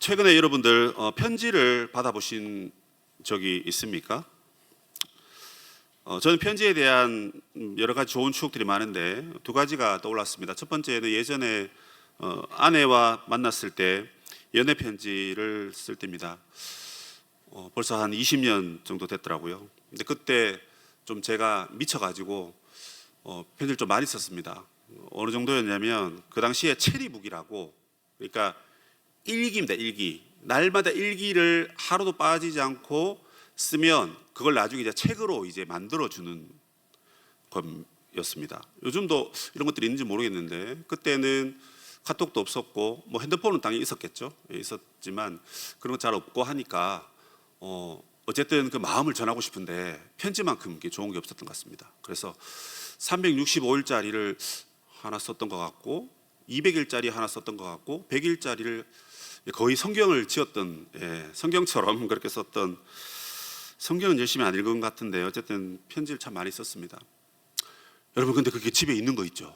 최근에 여러분들 편지를 받아보신 적이 있습니까? 저는 편지에 대한 여러 가지 좋은 추억들이 많은데 두 가지가 떠올랐습니다. 첫 번째는 예전에 아내와 만났을 때 연애 편지를 쓸 때입니다. 벌써 한 20년 정도 됐더라고요. 근데 그때 좀 제가 미쳐가지고 편지를 좀 많이 썼습니다. 어느 정도였냐면 그 당시에 체리북이라고, 그러니까 일기입니다. 일기. 날마다 일기를 하루도 빠지지 않고 쓰면 그걸 나중에 이제 책으로 이제 만들어주는 것이었습니다. 요즘도 이런 것들이 있는지 모르겠는데 그때는 카톡도 없었고 뭐 핸드폰은 당연히 있었겠죠. 있었지만 그런 거 잘 없고 하니까 어쨌든 그 마음을 전하고 싶은데 편지만큼 좋은 게 없었던 것 같습니다. 그래서 365일짜리를 하나 썼던 것 같고 200일짜리 하나 썼던 것 같고 100일짜리를 거의 성경을 지었던, 성경처럼 그렇게 썼던, 성경은 열심히 안 읽은 것 같은데 어쨌든 편지를 참 많이 썼습니다. 여러분, 근데 그게 집에 있는 거 있죠?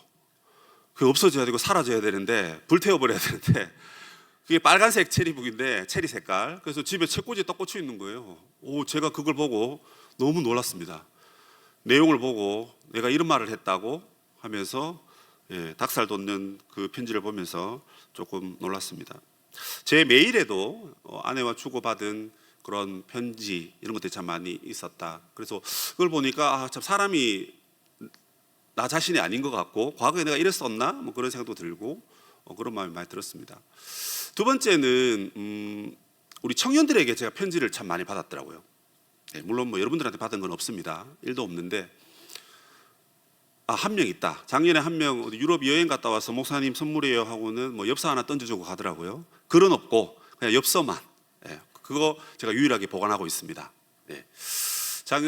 그게 없어져야 되고 사라져야 되는데, 불태워버려야 되는데, 그게 빨간색 체리북인데 체리 색깔, 그래서 집에 책꽂이에 딱 꽂혀 있는 거예요. 제가 그걸 보고 너무 놀랐습니다. 내용을 보고 내가 이런 말을 했다고 하면서 닭살 돋는 그 편지를 보면서 조금 놀랐습니다. 제 메일에도 아내와 주고받은 그런 편지 이런 것들이 참 많이 있었다. 그래서 그걸 보니까 참 사람이 나 자신이 아닌 것 같고 과거에 내가 이랬었나? 뭐 그런 생각도 들고 그런 마음이 많이 들었습니다. 두 번째는 우리 청년들에게 제가 편지를 참 많이 받았더라고요. 물론 뭐 여러분들한테 받은 건 없습니다. 일도 없는데 한 명 있다. 작년에 한 명 유럽 여행 갔다 와서 목사님 선물이에요 하고는 뭐 엽서 하나 던져주고 가더라고요. 글은 없고 그냥 엽서만. 그거 제가 유일하게 보관하고 있습니다.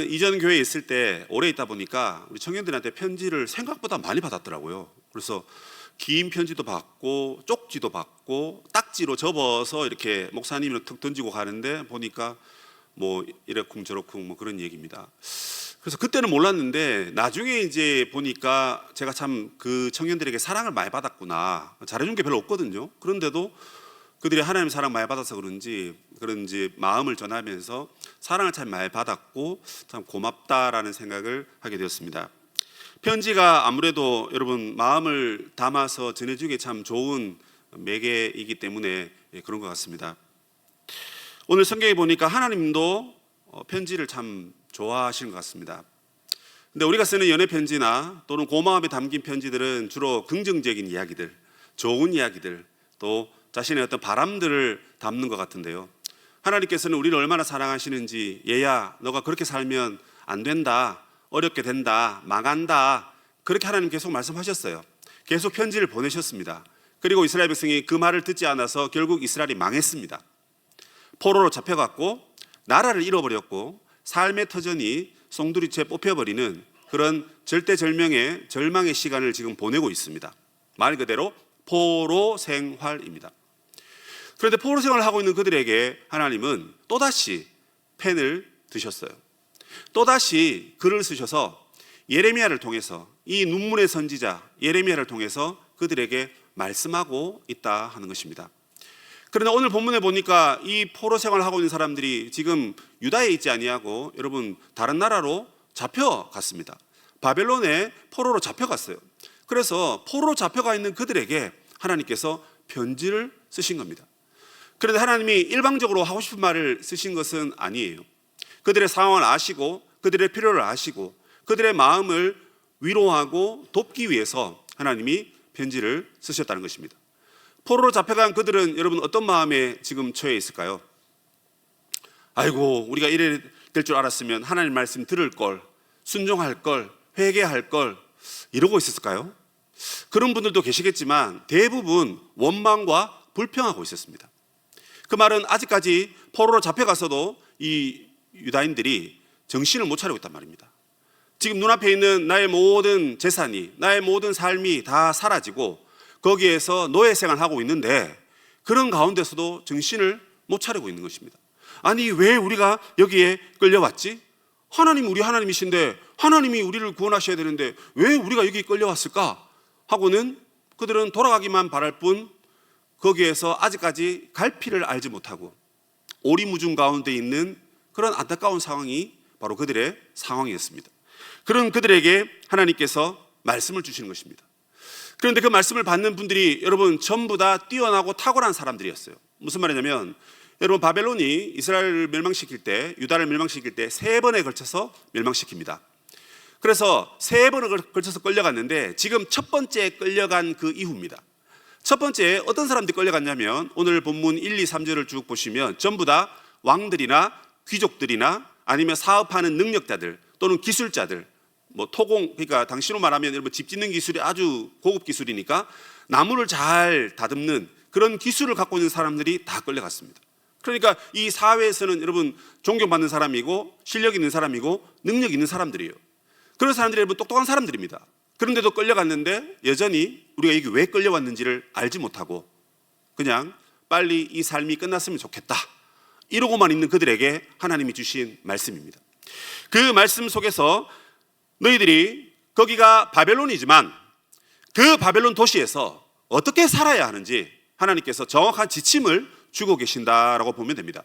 이전 교회에 있을 때 오래 있다 보니까 우리 청년들한테 편지를 생각보다 많이 받았더라고요. 그래서 긴 편지도 받고 쪽지도 받고 딱지로 접어서 이렇게 목사님을 툭 던지고 가는데 보니까 뭐 이래쿵 저래쿵 뭐 그런 얘기입니다. 그래서 그때는 몰랐는데 나중에 이제 보니까 제가 참 그 청년들에게 사랑을 많이 받았구나. 잘해준 게 별로 없거든요. 그런데도 그들이 하나님 사랑 많이 받아서 그런지 마음을 전하면서 사랑을 참 많이 받았고 참 고맙다라는 생각을 하게 되었습니다. 편지가 아무래도 여러분 마음을 담아서 전해주기 참 좋은 매개이기 때문에 그런 것 같습니다. 오늘 성경에 보니까 하나님도 편지를 참 좋아하시는 것 같습니다. 근데 우리가 쓰는 연애 편지나 또는 고마움에 담긴 편지들은 주로 긍정적인 이야기들, 좋은 이야기들, 또 자신의 어떤 바람들을 담는 것 같은데요. 하나님께서는 우리를 얼마나 사랑하시는지, 얘야 너가 그렇게 살면 안 된다, 어렵게 된다, 망한다, 그렇게 하나님 계속 말씀하셨어요. 계속 편지를 보내셨습니다. 그리고 이스라엘 백성이 그 말을 듣지 않아서 결국 이스라엘이 망했습니다. 포로로 잡혀갔고 나라를 잃어버렸고 삶의 터전이 송두리째 뽑혀버리는 그런 절대절명의 절망의 시간을 지금 보내고 있습니다. 말 그대로 포로 생활입니다. 그런데 포로 생활을 하고 있는 그들에게 하나님은 또다시 펜을 드셨어요. 또다시 글을 쓰셔서 예레미야를 통해서, 이 눈물의 선지자 예레미야를 통해서 그들에게 말씀하고 있다 하는 것입니다. 그런데 오늘 본문에 보니까 이 포로 생활을 하고 있는 사람들이 지금 유다에 있지 아니하고 여러분 다른 나라로 잡혀갔습니다. 바벨론에 포로로 잡혀갔어요. 그래서 포로로 잡혀가 있는 그들에게 하나님께서 편지를 쓰신 겁니다. 그런데 하나님이 일방적으로 하고 싶은 말을 쓰신 것은 아니에요. 그들의 상황을 아시고 그들의 필요를 아시고 그들의 마음을 위로하고 돕기 위해서 하나님이 편지를 쓰셨다는 것입니다. 포로로 잡혀간 그들은 여러분 어떤 마음에 지금 처해 있을까요? 아이고 우리가 이래 될 줄 알았으면 하나님 말씀 들을 걸, 순종할 걸, 회개할 걸, 이러고 있었을까요? 그런 분들도 계시겠지만 대부분 원망과 불평하고 있었습니다. 그 말은 아직까지 포로로 잡혀가서도 이 유다인들이 정신을 못 차리고 있단 말입니다. 지금 눈앞에 있는 나의 모든 재산이, 나의 모든 삶이 다 사라지고 거기에서 노예 생활을 하고 있는데 그런 가운데서도 정신을 못 차리고 있는 것입니다. 아니 왜 우리가 여기에 끌려왔지? 하나님 우리 하나님이신데 하나님이 우리를 구원하셔야 되는데 왜 우리가 여기 끌려왔을까? 하고는 그들은 돌아가기만 바랄 뿐 거기에서 아직까지 갈피를 알지 못하고 오리무중 가운데 있는 그런 안타까운 상황이 바로 그들의 상황이었습니다. 그런 그들에게 하나님께서 말씀을 주시는 것입니다. 그런데 그 말씀을 받는 분들이 여러분 전부 다 뛰어나고 탁월한 사람들이었어요. 무슨 말이냐면 여러분 바벨론이 이스라엘을 멸망시킬 때, 유다를 멸망시킬 때 3번에 걸쳐서 멸망시킵니다. 그래서 3번을 걸쳐서 끌려갔는데 지금 첫 번째 끌려간 그 이후입니다. 첫 번째 어떤 사람들이 끌려갔냐면 오늘 본문 1, 2, 3절을 쭉 보시면 전부 다 왕들이나 귀족들이나 아니면 사업하는 능력자들 또는 기술자들, 뭐 토공, 그러니까 당시로 말하면 여러분 집 짓는 기술이 아주 고급 기술이니까 나무를 잘 다듬는 그런 기술을 갖고 있는 사람들이 다 끌려갔습니다. 그러니까 이 사회에서는 여러분 존경받는 사람이고 실력 있는 사람이고 능력 있는 사람들이에요. 그런 사람들이 여러분 똑똑한 사람들입니다. 그런데도 끌려갔는데 여전히 우리가 이게 왜 끌려왔는지를 알지 못하고 그냥 빨리 이 삶이 끝났으면 좋겠다 이러고만 있는 그들에게 하나님이 주신 말씀입니다. 그 말씀 속에서 너희들이 거기가 바벨론이지만 그 바벨론 도시에서 어떻게 살아야 하는지 하나님께서 정확한 지침을 주고 계신다라고 보면 됩니다.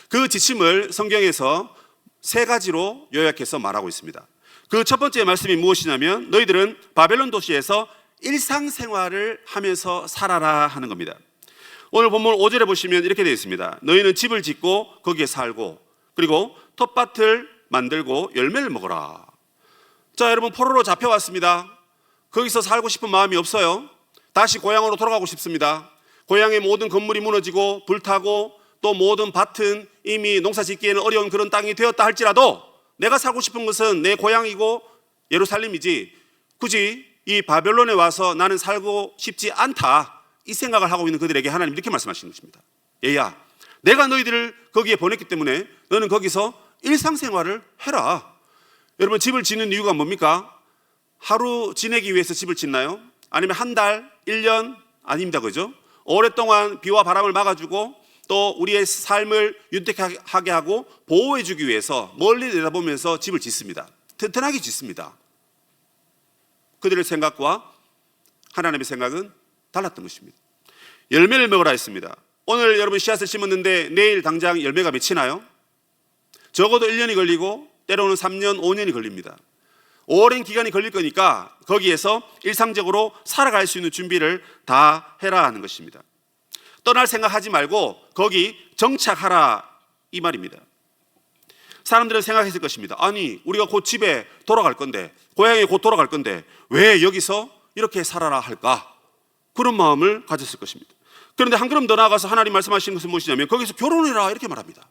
그 지침을 성경에서 3가지로 요약해서 말하고 있습니다. 그 첫 번째 말씀이 무엇이냐면 너희들은 바벨론 도시에서 일상생활을 하면서 살아라 하는 겁니다. 오늘 본문 5절에 보시면 이렇게 되어 있습니다. 너희는 집을 짓고 거기에 살고 그리고 텃밭을 만들고 열매를 먹어라. 자, 여러분 포로로 잡혀왔습니다. 거기서 살고 싶은 마음이 없어요. 다시 고향으로 돌아가고 싶습니다. 고향의 모든 건물이 무너지고 불타고 또 모든 밭은 이미 농사 짓기에는 어려운 그런 땅이 되었다 할지라도 내가 살고 싶은 것은 내 고향이고 예루살렘이지 굳이 이 바벨론에 와서 나는 살고 싶지 않다 이 생각을 하고 있는 그들에게 하나님 이렇게 말씀하시는 것입니다. 얘야, 내가 너희들을 거기에 보냈기 때문에 너는 거기서 일상생활을 해라. 여러분 집을 짓는 이유가 뭡니까? 하루 지내기 위해서 집을 짓나요? 아니면 한 달, 1년? 아닙니다. 그죠? 오랫동안 비와 바람을 막아주고 또 우리의 삶을 윤택하게 하고 보호해주기 위해서 멀리 내다보면서 집을 짓습니다. 튼튼하게 짓습니다. 그들의 생각과 하나님의 생각은 달랐던 것입니다. 열매를 먹으라 했습니다. 오늘 여러분 씨앗을 심었는데 내일 당장 열매가 맺히나요? 적어도 1년이 걸리고 때로는 3년, 5년이 걸립니다. 오랜 기간이 걸릴 거니까 거기에서 일상적으로 살아갈 수 있는 준비를 다 해라 하는 것입니다. 떠날 생각하지 말고 거기 정착하라 이 말입니다. 사람들은 생각했을 것입니다. 아니 우리가 곧 집에 돌아갈 건데 고향에 곧 돌아갈 건데 왜 여기서 이렇게 살아라 할까? 그런 마음을 가졌을 것입니다. 그런데 한 걸음 더 나아가서 하나님 말씀하시는 것은 무엇이냐면 거기서 결혼해라 이렇게 말합니다.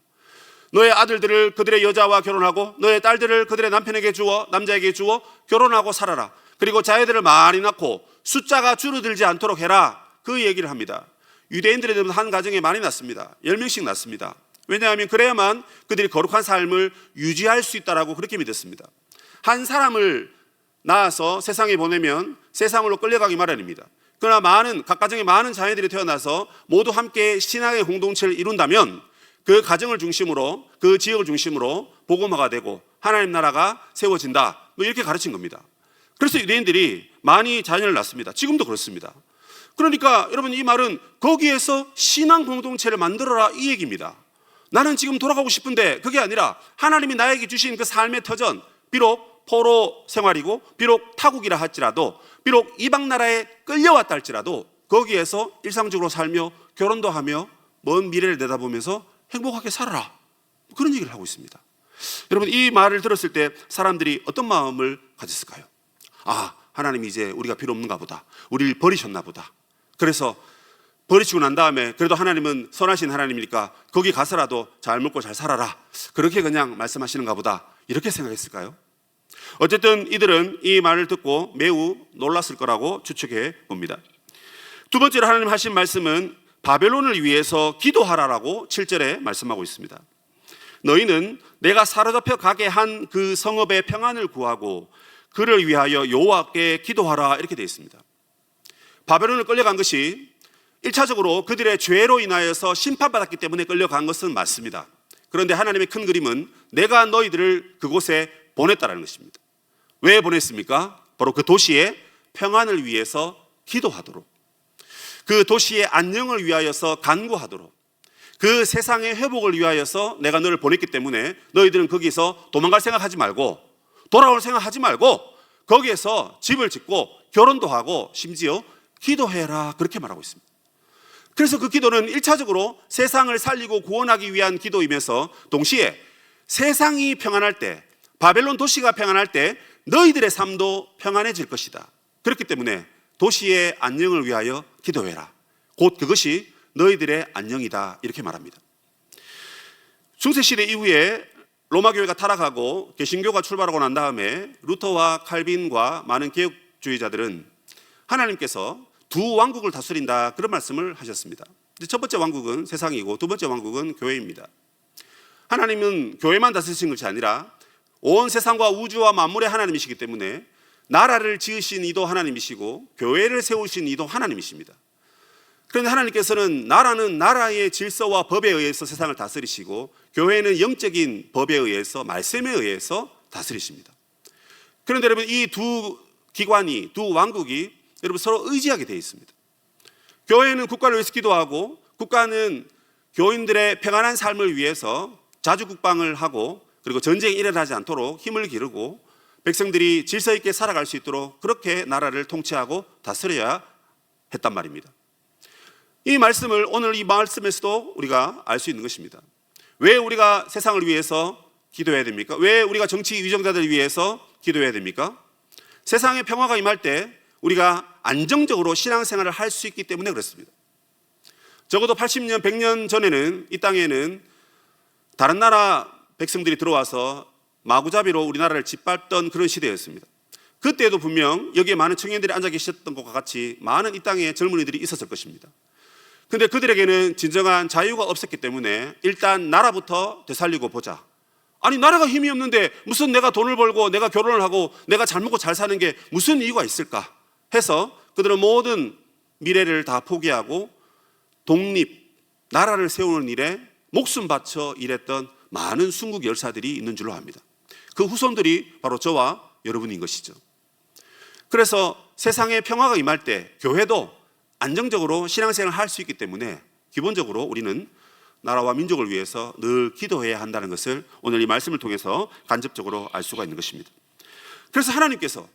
너의 아들들을 그들의 여자와 결혼하고 너의 딸들을 그들의 남편에게 주어 남자에게 주어 결혼하고 살아라. 그리고 자녀들을 많이 낳고 숫자가 줄어들지 않도록 해라. 그 얘기를 합니다. 유대인들에 대해서 한 가정에 많이 낳습니다. 10명씩 낳습니다. 왜냐하면 그래야만 그들이 거룩한 삶을 유지할 수 있다라고 그렇게 믿었습니다. 한 사람을 낳아서 세상에 보내면 세상으로 끌려가기 마련입니다. 그러나 각 가정에 많은 자녀들이 태어나서 모두 함께 신앙의 공동체를 이룬다면 그 가정을 중심으로 그 지역을 중심으로 복음화가 되고 하나님 나라가 세워진다. 뭐 이렇게 가르친 겁니다. 그래서 유대인들이 많이 자녀를 낳습니다. 지금도 그렇습니다. 그러니까 여러분 이 말은 거기에서 신앙 공동체를 만들어라 이 얘기입니다. 나는 지금 돌아가고 싶은데 그게 아니라 하나님이 나에게 주신 그 삶의 터전, 비록 포로 생활이고 비록 타국이라 할지라도 비록 이방 나라에 끌려왔다 할지라도 거기에서 일상적으로 살며 결혼도 하며 먼 미래를 내다보면서 행복하게 살아라. 그런 얘기를 하고 있습니다. 여러분 이 말을 들었을 때 사람들이 어떤 마음을 가졌을까요? 아, 하나님이 이제 우리가 필요 없는가 보다. 우리를 버리셨나 보다. 그래서 버리시고 난 다음에 그래도 하나님은 선하신 하나님이니까 거기 가서라도 잘 먹고 잘 살아라. 그렇게 그냥 말씀하시는가 보다. 이렇게 생각했을까요? 어쨌든 이들은 이 말을 듣고 매우 놀랐을 거라고 추측해 봅니다. 두 번째로 하나님 하신 말씀은 바벨론을 위해서 기도하라라고 7절에 말씀하고 있습니다. 너희는 내가 사로잡혀 가게 한 그 성읍의 평안을 구하고 그를 위하여 여호와께 기도하라 이렇게 되어 있습니다. 바벨론을 끌려간 것이 1차적으로 그들의 죄로 인하여서 심판받았기 때문에 끌려간 것은 맞습니다. 그런데 하나님의 큰 그림은 내가 너희들을 그곳에 보냈다라는 것입니다. 왜 보냈습니까? 바로 그 도시의 평안을 위해서 기도하도록. 그 도시의 안녕을 위하여서 간구하도록, 그 세상의 회복을 위하여서 내가 너를 보냈기 때문에 너희들은 거기서 도망갈 생각하지 말고, 돌아올 생각하지 말고 거기에서 집을 짓고 결혼도 하고 심지어 기도해라, 그렇게 말하고 있습니다. 그래서 그 기도는 1차적으로 세상을 살리고 구원하기 위한 기도이면서 동시에 세상이 평안할 때, 바벨론 도시가 평안할 때 너희들의 삶도 평안해질 것이다. 그렇기 때문에 도시의 안녕을 위하여 기도해라. 곧 그것이 너희들의 안녕이다, 이렇게 말합니다. 중세시대 이후에 로마 교회가 타락하고 개신교가 출발하고 난 다음에 루터와 칼빈과 많은 개혁주의자들은 하나님께서 두 왕국을 다스린다, 그런 말씀을 하셨습니다. 첫 번째 왕국은 세상이고 두 번째 왕국은 교회입니다. 하나님은 교회만 다스리신 것이 아니라 온 세상과 우주와 만물의 하나님이시기 때문에 나라를 지으신 이도 하나님이시고 교회를 세우신 이도 하나님이십니다. 그런데 하나님께서는 나라는 나라의 질서와 법에 의해서 세상을 다스리시고 교회는 영적인 법에 의해서, 말씀에 의해서 다스리십니다. 그런데 여러분, 이 두 기관이, 두 왕국이 여러분 서로 의지하게 되어 있습니다. 교회는 국가를 위해서 기도하고 국가는 교인들의 평안한 삶을 위해서 자주국방을 하고 그리고 전쟁이 일어나지 않도록 힘을 기르고 백성들이 질서 있게 살아갈 수 있도록 그렇게 나라를 통치하고 다스려야 했단 말입니다. 이 말씀을 오늘 이 말씀에서도 우리가 알 수 있는 것입니다. 왜 우리가 세상을 위해서 기도해야 됩니까? 왜 우리가 정치 위정자들을 위해서 기도해야 됩니까? 세상에 평화가 임할 때 우리가 안정적으로 신앙생활을 할 수 있기 때문에 그렇습니다. 적어도 80년, 100년 전에는 이 땅에는 다른 나라 백성들이 들어와서 마구잡이로 우리나라를 짓밟던 그런 시대였습니다. 그때도 분명 여기에 많은 청년들이 앉아 계셨던 것과 같이 많은 이 땅에 젊은이들이 있었을 것입니다. 근데 그들에게는 진정한 자유가 없었기 때문에 일단 나라부터 되살리고 보자. 아니, 나라가 힘이 없는데 무슨 내가 돈을 벌고 내가 결혼을 하고 내가 잘 먹고 잘 사는 게 무슨 이유가 있을까 해서 그들은 모든 미래를 다 포기하고 독립, 나라를 세우는 일에 목숨 바쳐 일했던 많은 순국 열사들이 있는 줄로 압니다. 그 후손들이 바로 저와 여러분인 것이죠. 그래서 세상에 평화가 임할 때 교회도 안정적으로 신앙생활을 할 수 있기 때문에 기본적으로 우리는 나라와 민족을 위해서 늘 기도해야 한다는 것을 오늘 이 말씀을 통해서 간접적으로 알 수가 있는 것입니다. 그래서 하나님께서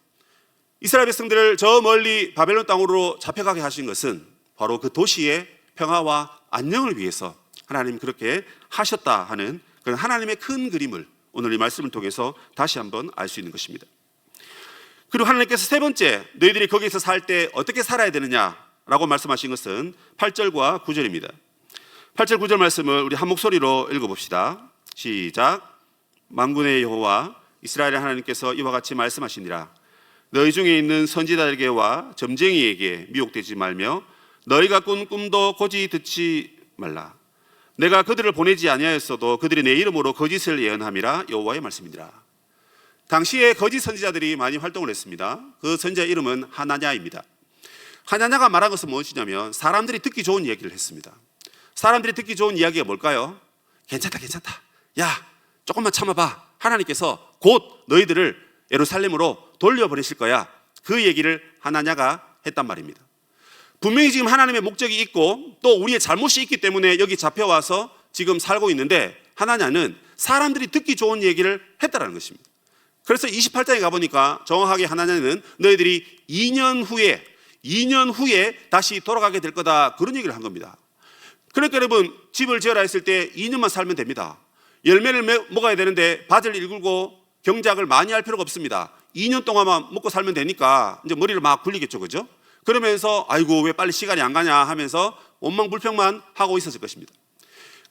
이스라엘 백성들을 저 멀리 바벨론 땅으로 잡혀가게 하신 것은 바로 그 도시의 평화와 안녕을 위해서 하나님 그렇게 하셨다 하는 그런 하나님의 큰 그림을 오늘 이 말씀을 통해서 다시 한번 알 수 있는 것입니다. 그리고 하나님께서 세 번째, 너희들이 거기서 살 때 어떻게 살아야 되느냐라고 말씀하신 것은 8절과 9절입니다. 8절 9절 말씀을 우리 한 목소리로 읽어봅시다. 시작. 만군의 여호와 이스라엘의 하나님께서 이와 같이 말씀하시니라. 너희 중에 있는 선지자에게와 점쟁이에게 미혹되지 말며 너희가 꾼 꿈도 고지 듣지 말라. 내가 그들을 보내지 아니하였어도 그들이 내 이름으로 거짓을 예언함이라. 여호와의 말씀이니라. 당시에 거짓 선지자들이 많이 활동을 했습니다. 그 선지자 이름은 하나냐입니다. 하나냐가 말한 것은 무엇이냐면 사람들이 듣기 좋은 얘기를 했습니다. 사람들이 듣기 좋은 이야기가 뭘까요? 괜찮다, 괜찮다. 야, 조금만 참아봐. 하나님께서 곧 너희들을 예루살렘으로 돌려보내실 거야. 그 얘기를 하나냐가 했단 말입니다. 분명히 지금 하나님의 목적이 있고 또 우리의 잘못이 있기 때문에 여기 잡혀와서 지금 살고 있는데 하나냐는 사람들이 듣기 좋은 얘기를 했다는 것입니다. 그래서 28장에 가보니까 정확하게 하나냐는 너희들이 2년 후에 다시 돌아가게 될 거다, 그런 얘기를 한 겁니다. 그러니까 여러분, 집을 지어라 했을 때 2년만 살면 됩니다. 열매를 먹어야 되는데 밭을 일굴고 경작을 많이 할 필요가 없습니다. 2년 동안만 먹고 살면 되니까 이제 머리를 막 굴리겠죠, 그죠? 그러면서 아이고 왜 빨리 시간이 안 가냐 하면서 원망불평만 하고 있었을 것입니다.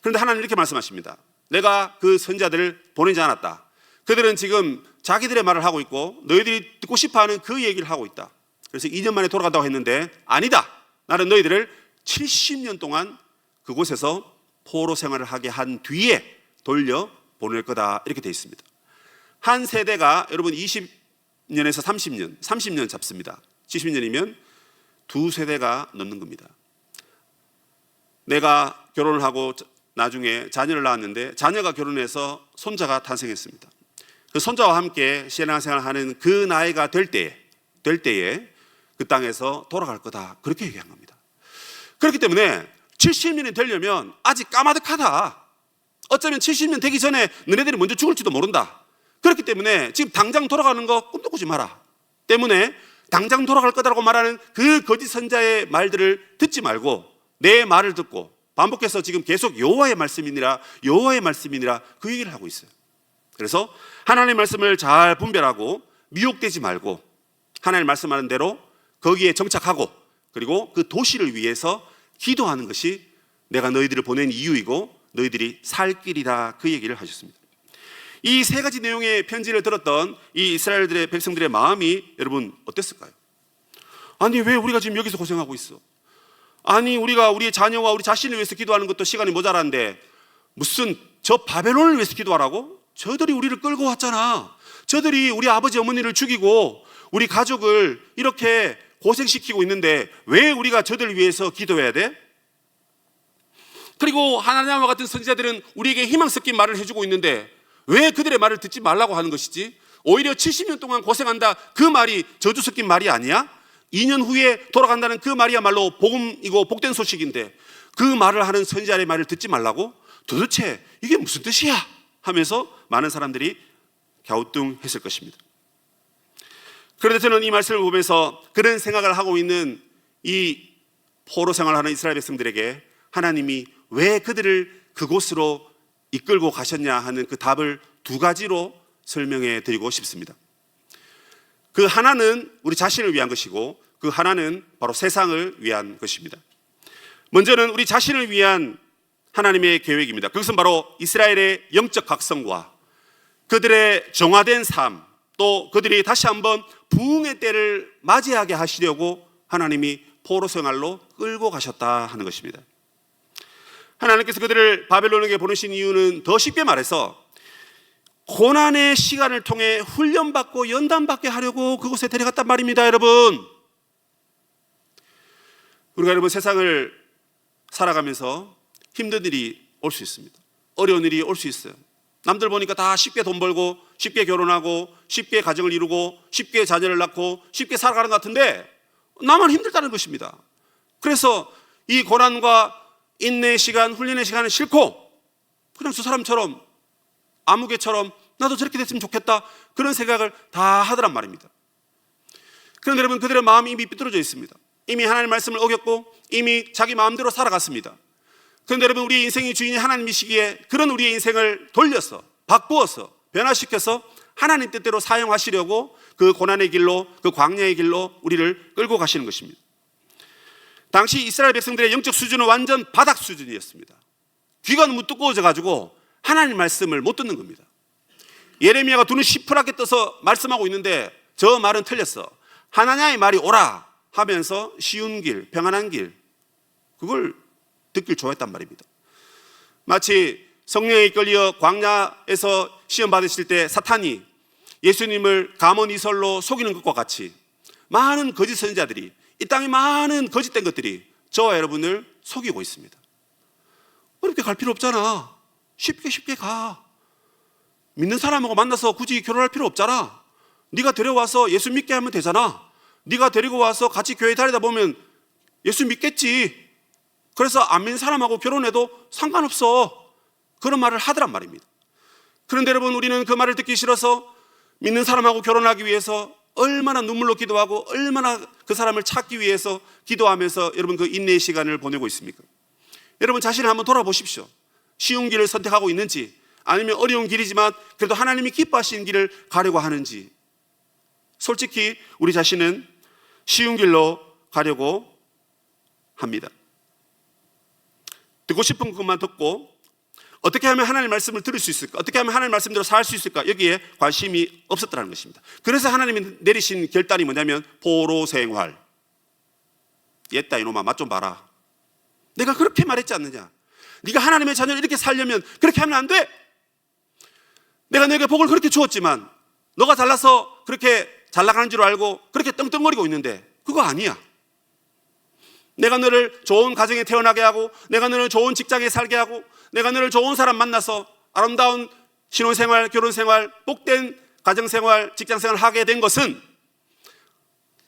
그런데 하나님 이렇게 말씀하십니다. 내가 그 선지자들을 보내지 않았다. 그들은 지금 자기들의 말을 하고 있고 너희들이 듣고 싶어하는 그 얘기를 하고 있다. 그래서 2년 만에 돌아간다고 했는데 아니다. 나는 너희들을 70년 동안 그곳에서 포로 생활을 하게 한 뒤에 돌려 보낼 거다, 이렇게 되어 있습니다. 한 세대가 여러분 20년에서 30년 잡습니다. 70년이면 두 세대가 넘는 겁니다. 내가 결혼을 하고 나중에 자녀를 낳았는데 자녀가 결혼해서 손자가 탄생했습니다. 그 손자와 함께 신앙생활을 하는 그 나이가 될 때에 그 땅에서 돌아갈 거다, 그렇게 얘기한 겁니다. 그렇기 때문에 70년이 되려면 아직 까마득하다. 어쩌면 70년 되기 전에 너네들이 먼저 죽을지도 모른다. 그렇기 때문에 지금 당장 돌아가는 거 꿈도 꾸지 마라. 때문에 당장 돌아갈 거다라고 말하는 그 거짓 선자의 말들을 듣지 말고 내 말을 듣고 반복해서 지금 계속 여호와의 말씀이니라 여호와의 말씀이니라 그 얘기를 하고 있어요. 그래서 하나님의 말씀을 잘 분별하고 미혹되지 말고 하나님 말씀하는 대로 거기에 정착하고 그리고 그 도시를 위해서 기도하는 것이 내가 너희들을 보낸 이유이고 너희들이 살 길이다 그 얘기를 하셨습니다. 이 세 가지 내용의 편지를 들었던 이 이스라엘들의 백성들의 마음이 여러분 어땠을까요? 아니 왜 우리가 지금 여기서 고생하고 있어? 아니 우리가 우리 자녀와 우리 자신을 위해서 기도하는 것도 시간이 모자란데 무슨 저 바벨론을 위해서 기도하라고? 저들이 우리를 끌고 왔잖아. 저들이 우리 아버지 어머니를 죽이고 우리 가족을 이렇게 고생시키고 있는데 왜 우리가 저들을 위해서 기도해야 돼? 그리고 하나님과 같은 선지자들은 우리에게 희망 섞인 말을 해주고 있는데 왜 그들의 말을 듣지 말라고 하는 것이지? 오히려 70년 동안 고생한다 그 말이 저주 섞인 말이 아니야? 2년 후에 돌아간다는 그 말이야말로 복음이고 복된 소식인데 그 말을 하는 선지자의 말을 듣지 말라고? 도대체 이게 무슨 뜻이야? 하면서 많은 사람들이 갸우뚱했을 것입니다. 그런데 저는 이 말씀을 보면서 그런 생각을 하고 있는 이 포로 생활하는 이스라엘 백성들에게 하나님이 왜 그들을 그곳으로 이끌고 가셨냐 하는 그 답을 두 가지로 설명해 드리고 싶습니다. 그 하나는 우리 자신을 위한 것이고 그 하나는 바로 세상을 위한 것입니다. 먼저는 우리 자신을 위한 하나님의 계획입니다. 그것은 바로 이스라엘의 영적 각성과 그들의 정화된 삶, 또 그들이 다시 한번 부흥의 때를 맞이하게 하시려고 하나님이 포로 생활로 끌고 가셨다 하는 것입니다. 하나님께서 그들을 바벨론에게 보내신 이유는 더 쉽게 말해서 고난의 시간을 통해 훈련받고 연단받게 하려고 그곳에 데려갔단 말입니다. 여러분, 우리가 여러분 세상을 살아가면서 힘든 일이 올 수 있습니다. 어려운 일이 올 수 있어요. 남들 보니까 다 쉽게 돈 벌고 쉽게 결혼하고 쉽게 가정을 이루고 쉽게 자녀를 낳고 쉽게 살아가는 것 같은데 나만 힘들다는 것입니다. 그래서 이 고난과 인내의 시간, 훈련의 시간은 싫고 그냥 저 사람처럼 아무개처럼 나도 저렇게 됐으면 좋겠다 그런 생각을 다 하더란 말입니다. 그런데 여러분 그들의 마음이 이미 삐뚤어져 있습니다. 이미 하나님의 말씀을 어겼고 이미 자기 마음대로 살아갔습니다. 그런데 여러분 우리의 인생의 주인이 하나님이시기에 그런 우리의 인생을 돌려서 바꾸어서 변화시켜서 하나님 뜻대로 사용하시려고 그 고난의 길로 그 광야의 길로 우리를 끌고 가시는 것입니다. 당시 이스라엘 백성들의 영적 수준은 완전 바닥 수준이었습니다. 귀가 너무 두꺼워져 가지고 하나님 말씀을 못 듣는 겁니다. 예레미야가 두 눈 시퍼렇게 떠서 말씀하고 있는데 저 말은 틀렸어. 하나님의 말이 오라 하면서 쉬운 길, 평안한 길 그걸 듣길 좋아했단 말입니다. 마치 성령에 이끌려 광야에서 시험 받으실 때 사탄이 예수님을 가모니설로 속이는 것과 같이 많은 거짓 선지자들이 이 땅에 많은 거짓된 것들이 저와 여러분을 속이고 있습니다. 어렵게 갈 필요 없잖아. 쉽게 가. 믿는 사람하고 만나서 굳이 결혼할 필요 없잖아. 네가 데려와서 예수 믿게 하면 되잖아. 네가 데리고 와서 같이 교회 다니다 보면 예수 믿겠지. 그래서 안 믿는 사람하고 결혼해도 상관없어. 그런 말을 하더란 말입니다. 그런데 여러분 우리는 그 말을 듣기 싫어서 믿는 사람하고 결혼하기 위해서 얼마나 눈물로 기도하고 얼마나 그 사람을 찾기 위해서 기도하면서 여러분 그 인내의 시간을 보내고 있습니까? 여러분 자신을 한번 돌아보십시오. 쉬운 길을 선택하고 있는지 아니면 어려운 길이지만 그래도 하나님이 기뻐하시는 길을 가려고 하는지 솔직히 우리 자신은 쉬운 길로 가려고 합니다. 듣고 싶은 것만 듣고 어떻게 하면 하나님의 말씀을 들을 수 있을까? 어떻게 하면 하나님의 말씀대로 살 수 있을까? 여기에 관심이 없었다는 것입니다. 그래서 하나님이 내리신 결단이 뭐냐면 포로 생활. 옛다 이놈아 맛 좀 봐라. 내가 그렇게 말했지 않느냐? 네가 하나님의 자녀를 이렇게 살려면 그렇게 하면 안 돼. 내가 너에게 복을 그렇게 주었지만 너가 잘나서 그렇게 잘 나가는 줄 알고 그렇게 떵떵거리고 있는데 그거 아니야. 내가 너를 좋은 가정에 태어나게 하고 내가 너를 좋은 직장에 살게 하고 내가 너를 좋은 사람 만나서 아름다운 신혼생활, 결혼생활, 복된 가정생활, 직장생활을 하게 된 것은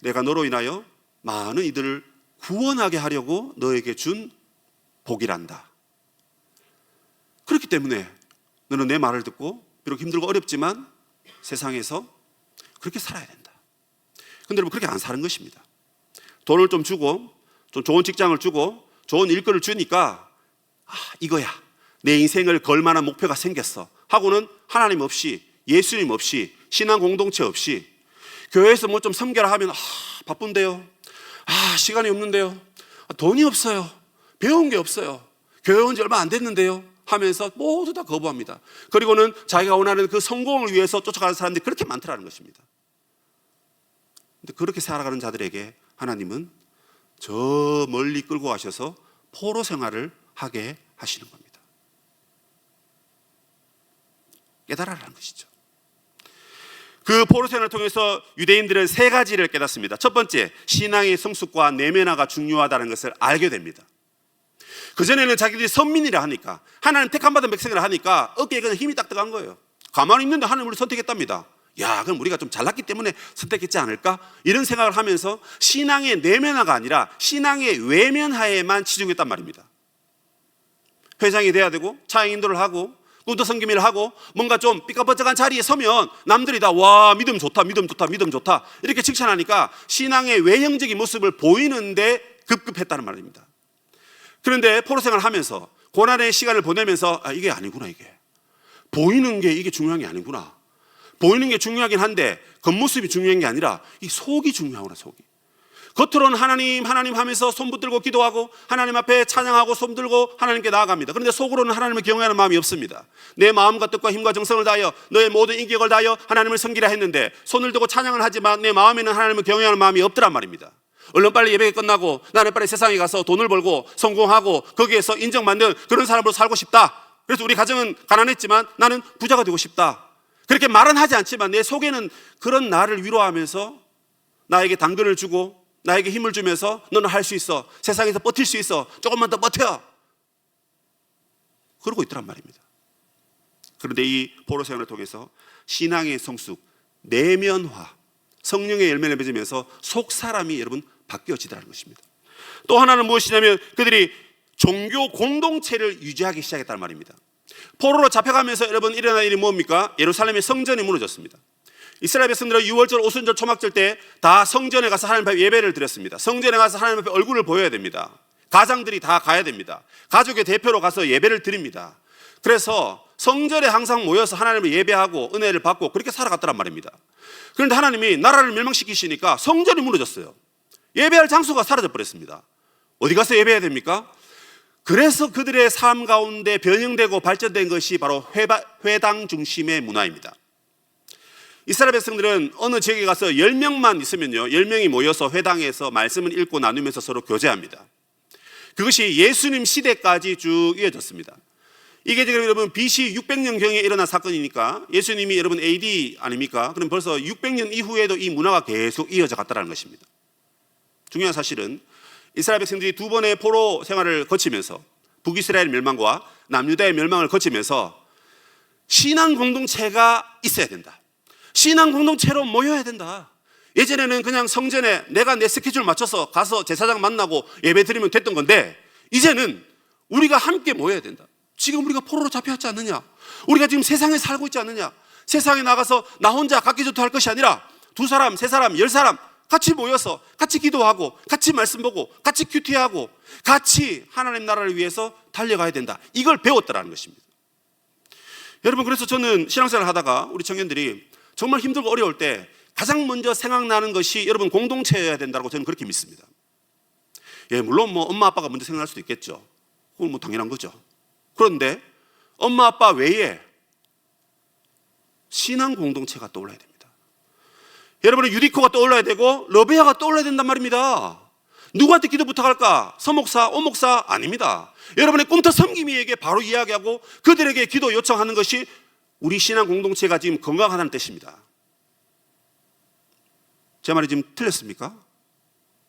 내가 너로 인하여 많은 이들을 구원하게 하려고 너에게 준 복이란다. 그렇기 때문에 너는 내 말을 듣고 비록 힘들고 어렵지만 세상에서 그렇게 살아야 된다. 근데 여러분, 그렇게 안 사는 것입니다. 돈을 좀 주고 좀 좋은 직장을 주고 좋은 일거리를 주니까 이거야, 내 인생을 걸 만한 목표가 생겼어 하고는 하나님 없이, 예수님 없이, 신앙 공동체 없이 교회에서 뭐 좀 섬겨라 하면 바쁜데요, 시간이 없는데요, 돈이 없어요, 배운 게 없어요, 교회 온 지 얼마 안 됐는데요 하면서 모두 다 거부합니다. 그리고는 자기가 원하는 그 성공을 위해서 쫓아가는 사람들이 그렇게 많더라는 것입니다. 근데 그렇게 살아가는 자들에게 하나님은 저 멀리 끌고 가셔서 포로 생활을 하게 하시는 겁니다. 깨달아라는 것이죠. 그 포로 생활을 통해서 유대인들은 세 가지를 깨닫습니다. 첫 번째, 신앙의 성숙과 내면화가 중요하다는 것을 알게 됩니다. 그전에는 자기들이 선민이라 하니까, 하나님 택함받은 백성이라 하니까 어깨에 그냥 힘이 딱 들어간 거예요. 가만히 있는데 하나님 우리를 선택했답니다. 그럼 우리가 좀 잘났기 때문에 선택했지 않을까? 이런 생각을 하면서 신앙의 내면화가 아니라 신앙의 외면화에만 치중했단 말입니다. 회장이 돼야 되고 차행 인도를 하고 꿈도 섬김을 하고 뭔가 좀 삐까뻔쩍한 자리에 서면 남들이 다 와, 믿음 좋다, 믿음 좋다, 믿음 좋다 이렇게 칭찬하니까 신앙의 외형적인 모습을 보이는데 급급했다는 말입니다. 그런데 포로 생활을 하면서 고난의 시간을 보내면서 이게 아니구나, 이게 보이는 게 이게 중요한 게 아니구나. 보이는 게 중요하긴 한데 겉모습이 중요한 게 아니라 이 속이 중요하구나, 속이. 겉으로는 하나님 하나님 하면서 손 붙들고 기도하고 하나님 앞에 찬양하고 손 들고 하나님께 나아갑니다. 그런데 속으로는 하나님을 경외하는 마음이 없습니다. 내 마음과 뜻과 힘과 정성을 다하여 너의 모든 인격을 다하여 하나님을 섬기라 했는데 손을 들고 찬양을 하지만 내 마음에는 하나님을 경외하는 마음이 없더란 말입니다. 얼른 빨리 예배가 끝나고 나는 빨리 세상에 가서 돈을 벌고 성공하고 거기에서 인정받는 그런 사람으로 살고 싶다. 그래서 우리 가정은 가난했지만 나는 부자가 되고 싶다. 그렇게 말은 하지 않지만 내 속에는 그런 나를 위로하면서 나에게 당근을 주고 나에게 힘을 주면서 너는 할 수 있어, 세상에서 버틸 수 있어, 조금만 더 버텨, 그러고 있더란 말입니다. 그런데 이 포로 생활을 통해서 신앙의 성숙, 내면화, 성령의 열매를 맺으면서 속 사람이 여러분 바뀌어지더라는 것입니다. 또 하나는 무엇이냐면 그들이 종교 공동체를 유지하기 시작했다는 말입니다. 포로로 잡혀가면서 여러분 일어난 일이 뭡니까? 예루살렘의 성전이 무너졌습니다. 이스라엘 백성들은 유월절, 오순절, 초막절 때 다 성전에 가서 하나님 앞에 예배를 드렸습니다. 성전에 가서 하나님 앞에 얼굴을 보여야 됩니다. 가장들이 다 가야 됩니다. 가족의 대표로 가서 예배를 드립니다. 그래서 성전에 항상 모여서 하나님을 예배하고 은혜를 받고 그렇게 살아갔다란 말입니다. 그런데 하나님이 나라를 멸망시키시니까 성전이 무너졌어요. 예배할 장소가 사라져 버렸습니다. 어디 가서 예배해야 됩니까? 그래서 그들의 삶 가운데 변형되고 발전된 것이 바로 회당 중심의 문화입니다. 이스라엘 백성들은 어느 지역에 가서 10명만 있으면요, 10명이 모여서 회당에서 말씀을 읽고 나누면서 서로 교제합니다. 그것이 예수님 시대까지 쭉 이어졌습니다. 이게 지금 여러분 BC 600년경에 일어난 사건이니까 예수님이 여러분 AD 아닙니까? 그럼 벌써 600년 이후에도 이 문화가 계속 이어져 갔다는 것입니다. 중요한 사실은 이스라엘 백성들이 두 번의 포로 생활을 거치면서 북이스라엘 멸망과 남유다의 멸망을 거치면서 신앙 공동체가 있어야 된다. 신앙 공동체로 모여야 된다. 예전에는 그냥 성전에 내가 내 스케줄 맞춰서 가서 제사장 만나고 예배 드리면 됐던 건데 이제는 우리가 함께 모여야 된다. 지금 우리가 포로로 잡혀왔지 않느냐? 우리가 지금 세상에 살고 있지 않느냐? 세상에 나가서 나 혼자 각기주도 할 것이 아니라 2사람, 3사람, 10사람 같이 모여서 같이 기도하고 같이 말씀 보고 같이 큐티하고 같이 하나님 나라를 위해서 달려가야 된다. 이걸 배웠다라는 것입니다. 여러분, 그래서 저는 신앙생활을 하다가 우리 청년들이 정말 힘들고 어려울 때 가장 먼저 생각나는 것이 여러분 공동체여야 된다고 저는 그렇게 믿습니다. 물론 뭐 엄마 아빠가 먼저 생각날 수도 있겠죠. 그건 뭐 당연한 거죠. 그런데 엄마 아빠 외에 신앙 공동체가 떠올라야 됩니다. 여러분은 유디코가 떠올라야 되고 러베아가 떠올라야 된단 말입니다. 누구한테 기도 부탁할까? 서목사, 오목사 아닙니다. 여러분의 꿈터 섬김이에게 바로 이야기하고 그들에게 기도 요청하는 것이 우리 신앙 공동체가 지금 건강하다는 뜻입니다. 제 말이 지금 틀렸습니까?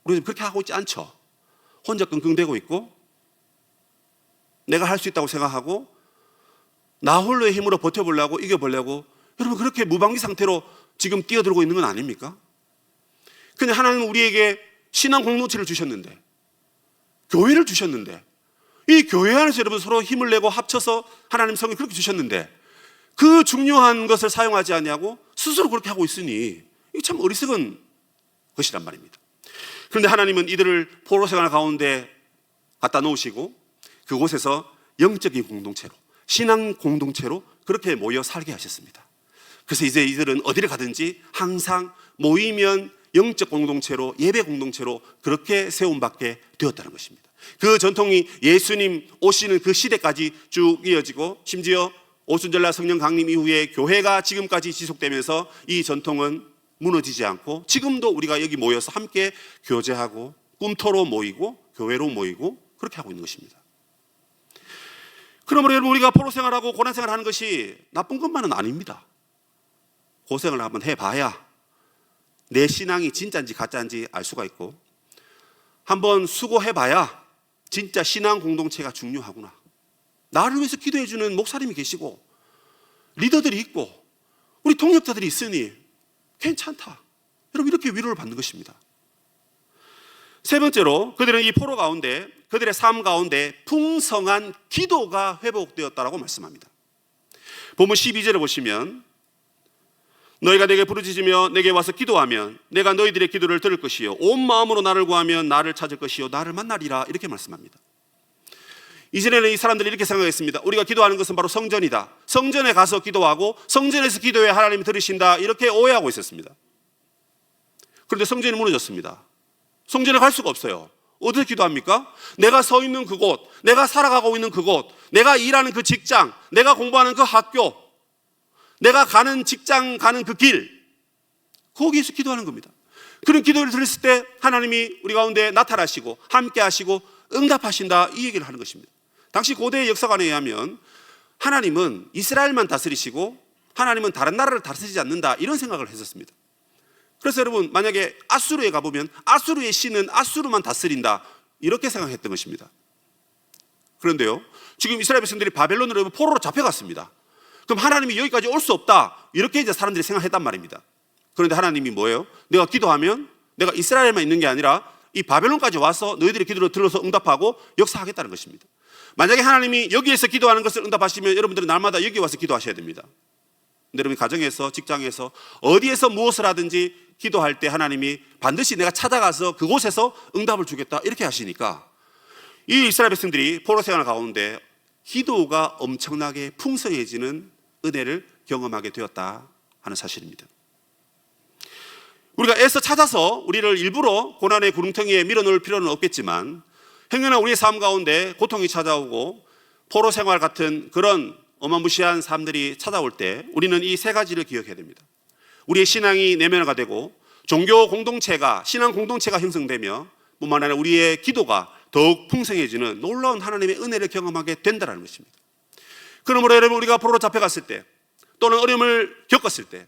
우리 지금 그렇게 하고 있지 않죠. 혼자 끙끙대고 있고 내가 할 수 있다고 생각하고 나 홀로의 힘으로 버텨보려고 이겨보려고 여러분 그렇게 무방비 상태로 지금 뛰어들고 있는 건 아닙니까? 근데 하나님은 우리에게 신앙 공동체를 주셨는데 교회를 주셨는데, 이 교회 안에서 여러분 서로 힘을 내고 합쳐서 하나님 성을 그렇게 주셨는데 그 중요한 것을 사용하지 않냐고 스스로 그렇게 하고 있으니 이게 참 어리석은 것이란 말입니다. 그런데 하나님은 이들을 포로 생활 가운데 갖다 놓으시고 그곳에서 영적인 공동체로, 신앙 공동체로 그렇게 모여 살게 하셨습니다. 그래서 이제 이들은 어디를 가든지 항상 모이면 영적 공동체로, 예배 공동체로 그렇게 세움받게 되었다는 것입니다. 그 전통이 예수님 오시는 그 시대까지 쭉 이어지고 심지어 오순절날 성령 강림 이후에 교회가 지금까지 지속되면서 이 전통은 무너지지 않고 지금도 우리가 여기 모여서 함께 교제하고 꿈터로 모이고 교회로 모이고 그렇게 하고 있는 것입니다. 그러므로 여러분, 우리가 포로 생활하고 고난 생활하는 것이 나쁜 것만은 아닙니다. 고생을 한번 해봐야 내 신앙이 진짜인지 가짜인지 알 수가 있고, 한번 수고해봐야 진짜 신앙 공동체가 중요하구나, 나를 위해서 기도해주는 목사님이 계시고 리더들이 있고 우리 동역자들이 있으니 괜찮다, 여러분, 이렇게 위로를 받는 것입니다. 세 번째로, 그들은 이 포로 가운데, 그들의 삶 가운데 풍성한 기도가 회복되었다라고 말씀합니다. 본문 12절을 보시면 너희가 내게 부르짖으며 내게 와서 기도하면 내가 너희들의 기도를 들을 것이요 온 마음으로 나를 구하면 나를 찾을 것이요 나를 만나리라, 이렇게 말씀합니다. 이전에는 이 사람들이 이렇게 생각했습니다. 우리가 기도하는 것은 바로 성전이다, 성전에 가서 기도하고 성전에서 기도해야 하나님이 들으신다, 이렇게 오해하고 있었습니다. 그런데 성전이 무너졌습니다. 성전에 갈 수가 없어요. 어디서 기도합니까? 내가 서 있는 그곳, 내가 살아가고 있는 그곳, 내가 일하는 그 직장, 내가 공부하는 그 학교, 내가 가는 직장 가는 그 길, 거기에서 기도하는 겁니다. 그런 기도를 들었을 때 하나님이 우리 가운데 나타나시고 함께 하시고 응답하신다, 이 얘기를 하는 것입니다. 당시 고대의 역사관에 의하면 하나님은 이스라엘만 다스리시고 하나님은 다른 나라를 다스리지 않는다, 이런 생각을 했었습니다. 그래서 여러분, 만약에 아수르에 가보면 아수르의 신은 아수르만 다스린다, 이렇게 생각했던 것입니다. 그런데요, 지금 이스라엘 백성들이 바벨론으로 포로로 잡혀갔습니다. 그럼 하나님이 여기까지 올 수 없다, 이렇게 이제 사람들이 생각했단 말입니다. 그런데 하나님이 뭐예요? 내가 기도하면 내가 이스라엘만 있는 게 아니라 이 바벨론까지 와서 너희들의 기도를 들어서 응답하고 역사하겠다는 것입니다. 만약에 하나님이 여기에서 기도하는 것을 응답하시면 여러분들은 날마다 여기 와서 기도하셔야 됩니다. 근데 여러분, 가정에서, 직장에서, 어디에서 무엇을 하든지 기도할 때 하나님이 반드시 내가 찾아가서 그곳에서 응답을 주겠다, 이렇게 하시니까 이 이스라엘 백성들이 포로 생활 가운데 기도가 엄청나게 풍성해지는 은혜를 경험하게 되었다 하는 사실입니다. 우리가 애써 찾아서 우리를 일부러 고난의 구름텅이에 밀어넣을 필요는 없겠지만, 행여나 우리의 삶 가운데 고통이 찾아오고 포로 생활 같은 그런 어마무시한 삶들이 찾아올 때 우리는 이 세 가지를 기억해야 됩니다. 우리의 신앙이 내면화가 되고 종교 공동체가, 신앙 공동체가 형성되며 뿐만 아니라 우리의 기도가 더욱 풍성해지는 놀라운 하나님의 은혜를 경험하게 된다는 것입니다. 그러므로 여러분, 우리가 포로로 잡혀갔을 때 또는 어려움을 겪었을 때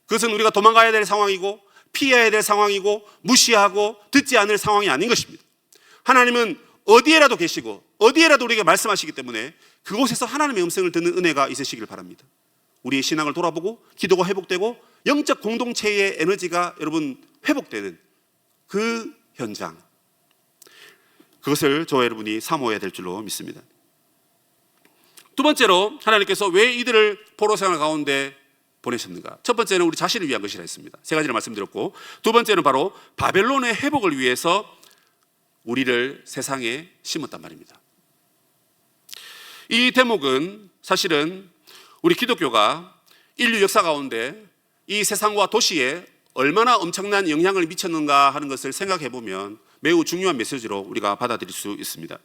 그것은 우리가 도망가야 될 상황이고 피해야 될 상황이고 무시하고 듣지 않을 상황이 아닌 것입니다. 하나님은 어디에라도 계시고 어디에라도 우리에게 말씀하시기 때문에 그곳에서 하나님의 음성을 듣는 은혜가 있으시길 바랍니다. 우리의 신앙을 돌아보고 기도가 회복되고 영적 공동체의 에너지가 여러분 회복되는 그 현장, 그것을 저와 여러분이 사모해야 될 줄로 믿습니다. 두 번째로, 하나님께서 왜 이들을 포로 생활 가운데 보내셨는가? 첫 번째는 우리 자신을 위한 것이라 했습니다. 세 가지를 말씀드렸고, 두 번째는 바로 바벨론의 회복을 위해서 우리를 세상에 심었단 말입니다. 이 대목은 사실은 우리 기독교가 인류 역사 가운데 이 세상과 도시에 얼마나 엄청난 영향을 미쳤는가 하는 것을 생각해 보면 매우 중요한 메시지로 우리가 받아들일 수 있습니다.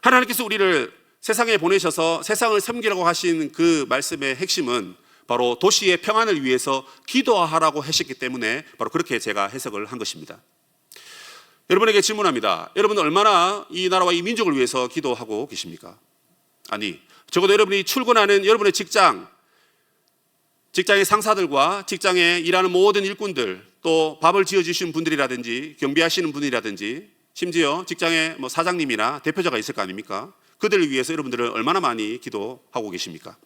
하나님께서 우리를 세상에 보내셔서 세상을 섬기라고 하신 그 말씀의 핵심은 바로 도시의 평안을 위해서 기도하라고 하셨기 때문에 바로 그렇게 제가 해석을 한 것입니다. 여러분에게 질문합니다. 여러분은 얼마나 이 나라와 이 민족을 위해서 기도하고 계십니까? 아니, 적어도 여러분이 출근하는 여러분의 직장의 상사들과 직장에 일하는 모든 일꾼들, 또 밥을 지어주시는 분들이라든지 경비하시는 분이라든지 심지어 직장에 사장님이나 대표자가 있을 거 아닙니까? 그들을 위해서 여러분들은 얼마나 많이 기도하고 계십니까?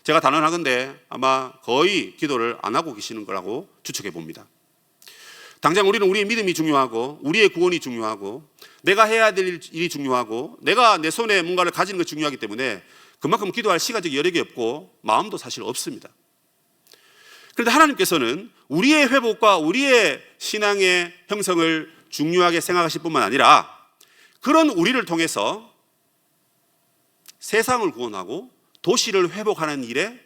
제가 단언하건대 아마 거의 기도를 안 하고 계시는 거라고 추측해 봅니다. 당장 우리는 우리의 믿음이 중요하고 우리의 구원이 중요하고 내가 해야 될 일이 중요하고 내가 내 손에 뭔가를 가지는 것이 중요하기 때문에 그만큼 기도할 시간적 여력이 없고 마음도 사실 없습니다. 그런데 하나님께서는 우리의 회복과 우리의 신앙의 형성을 중요하게 생각하실 뿐만 아니라 그런 우리를 통해서 세상을 구원하고 도시를 회복하는 일에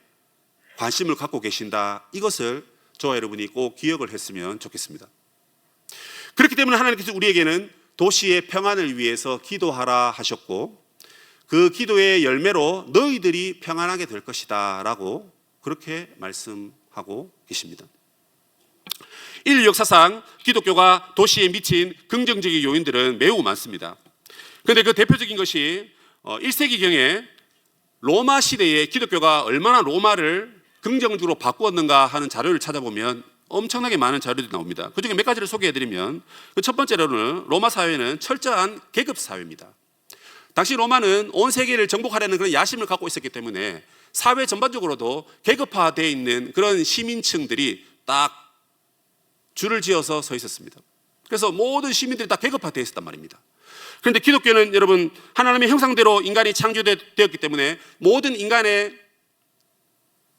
관심을 갖고 계신다. 이것을 저와 여러분이 꼭 기억을 했으면 좋겠습니다. 그렇기 때문에 하나님께서 우리에게는 도시의 평안을 위해서 기도하라 하셨고 그 기도의 열매로 너희들이 평안하게 될 것이다 라고 그렇게 말씀하고 계십니다. 인류 역사상 기독교가 도시에 미친 긍정적인 요인들은 매우 많습니다. 그런데 그 대표적인 것이 1세기경에 로마 시대에 기독교가 얼마나 로마를 긍정적으로 바꾸었는가 하는 자료를 찾아보면 엄청나게 많은 자료들이 나옵니다. 그중에 몇 가지를 소개해드리면 그 첫 번째로는 로마 사회는 철저한 계급 사회입니다. 당시 로마는 온 세계를 정복하려는 그런 야심을 갖고 있었기 때문에 사회 전반적으로도 계급화되어 있는 그런 시민층들이 딱 줄을 지어서 서 있었습니다. 그래서 모든 시민들이 다 계급화되어 있었단 말입니다. 그런데 기독교는 여러분 하나님의 형상대로 인간이 창조되었기 때문에 모든 인간의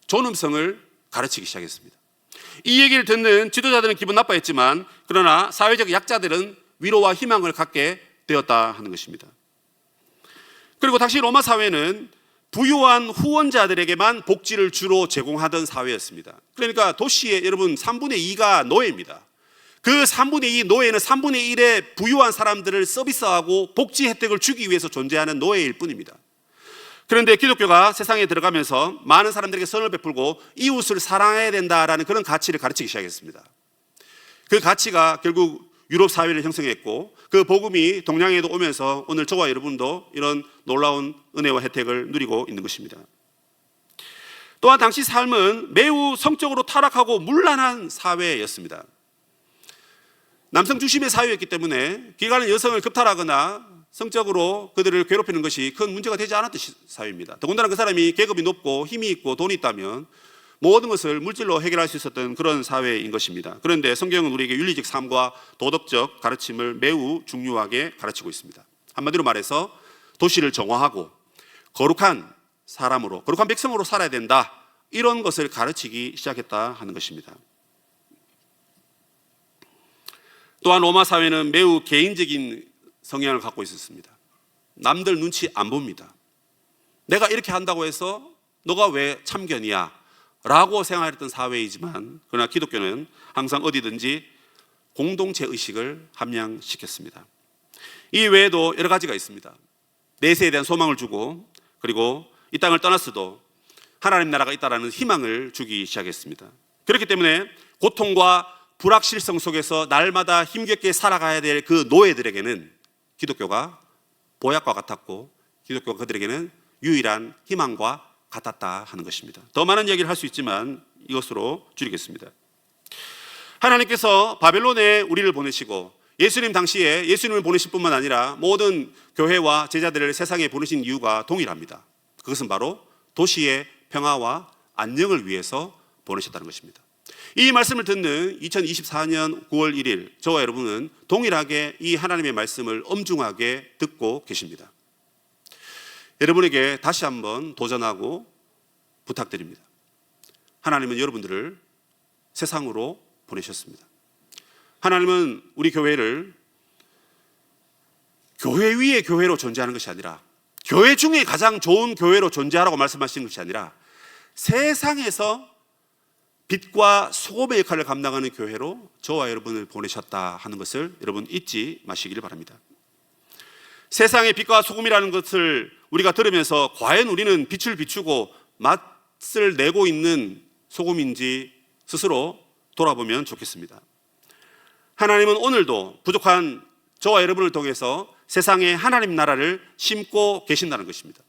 존엄성을 가르치기 시작했습니다. 이 얘기를 듣는 지도자들은 기분 나빠했지만 그러나 사회적 약자들은 위로와 희망을 갖게 되었다 하는 것입니다. 그리고 당시 로마 사회는 부유한 후원자들에게만 복지를 주로 제공하던 사회였습니다. 그러니까 도시의 여러분 3분의 2가 노예입니다. 그 3분의 2 노예는 3분의 1의 부유한 사람들을 서비스하고 복지 혜택을 주기 위해서 존재하는 노예일 뿐입니다. 그런데 기독교가 세상에 들어가면서 많은 사람들에게 선을 베풀고 이웃을 사랑해야 된다라는 그런 가치를 가르치기 시작했습니다. 그 가치가 결국 유럽 사회를 형성했고 그 복음이 동양에도 오면서 오늘 저와 여러분도 이런 놀라운 은혜와 혜택을 누리고 있는 것입니다. 또한 당시 삶은 매우 성적으로 타락하고 문란한 사회였습니다. 남성 중심의 사회였기 때문에 기가는 여성을 겁탈하거나 성적으로 그들을 괴롭히는 것이 큰 문제가 되지 않았던 사회입니다. 더군다나 그 사람이 계급이 높고 힘이 있고 돈이 있다면 모든 것을 물질로 해결할 수 있었던 그런 사회인 것입니다. 그런데 성경은 우리에게 윤리적 삶과 도덕적 가르침을 매우 중요하게 가르치고 있습니다. 한마디로 말해서 도시를 정화하고 거룩한 사람으로, 거룩한 백성으로 살아야 된다. 이런 것을 가르치기 시작했다 하는 것입니다. 또한 로마 사회는 매우 개인적인 성향을 갖고 있었습니다. 남들 눈치 안 봅니다. 내가 이렇게 한다고 해서 너가 왜 참견이야? 라고 생각했던 사회이지만 그러나 기독교는 항상 어디든지 공동체 의식을 함양시켰습니다. 이 외에도 여러 가지가 있습니다. 내세에 대한 소망을 주고 그리고 이 땅을 떠났어도 하나님 나라가 있다라는 희망을 주기 시작했습니다. 그렇기 때문에 고통과 불확실성 속에서 날마다 힘겹게 살아가야 될 그 노예들에게는 기독교가 보약과 같았고 기독교가 그들에게는 유일한 희망과 같았다 하는 것입니다. 더 많은 얘기를 할 수 있지만 이것으로 줄이겠습니다. 하나님께서 바벨론에 우리를 보내시고 예수님 당시에 예수님을 보내실 뿐만 아니라 모든 교회와 제자들을 세상에 보내신 이유가 동일합니다. 그것은 바로 도시의 평화와 안녕을 위해서 보내셨다는 것입니다. 이 말씀을 듣는 2024년 9월 1일 저와 여러분은 동일하게 이 하나님의 말씀을 엄중하게 듣고 계십니다. 여러분에게 다시 한번 도전하고 부탁드립니다. 하나님은 여러분들을 세상으로 보내셨습니다. 하나님은 우리 교회를 교회 위의 교회로 존재하는 것이 아니라 교회 중에 가장 좋은 교회로 존재하라고 말씀하시는 것이 아니라 세상에서 빛과 소금의 역할을 감당하는 교회로 저와 여러분을 보내셨다 하는 것을 여러분 잊지 마시기를 바랍니다. 세상의 빛과 소금이라는 것을 우리가 들으면서 과연 우리는 빛을 비추고 맛을 내고 있는 소금인지 스스로 돌아보면 좋겠습니다. 하나님은 오늘도 부족한 저와 여러분을 통해서 세상에 하나님 나라를 심고 계신다는 것입니다.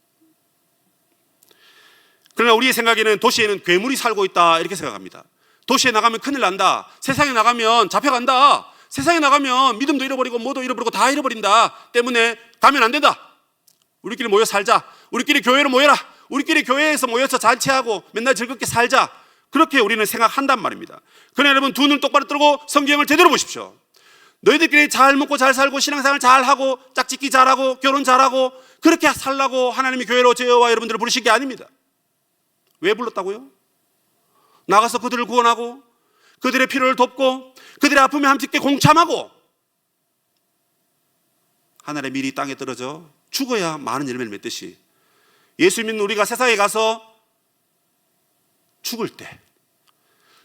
그러나 우리의 생각에는 도시에는 괴물이 살고 있다 이렇게 생각합니다. 도시에 나가면 큰일 난다. 세상에 나가면 잡혀간다. 세상에 나가면 믿음도 잃어버리고 뭐도 잃어버리고 다 잃어버린다. 때문에 가면 안 된다. 우리끼리 모여 살자. 우리끼리 교회로 모여라. 우리끼리 교회에서 모여서 잔치하고 맨날 즐겁게 살자. 그렇게 우리는 생각한단 말입니다. 그러나 여러분, 두 눈 똑바로 뜨고 성경을 제대로 보십시오. 너희들끼리 잘 먹고 잘 살고 신앙생활 잘하고 짝짓기 잘하고 결혼 잘하고 그렇게 살라고 하나님이 교회로 저와 여러분들을 부르신 게 아닙니다. 왜 불렀다고요? 나가서 그들을 구원하고 그들의 필요를 돕고 그들의 아픔에 함께 공참하고 하늘의 밀이 땅에 떨어져 죽어야 많은 열매를 맺듯이 예수 믿는 우리가 세상에 가서 죽을 때,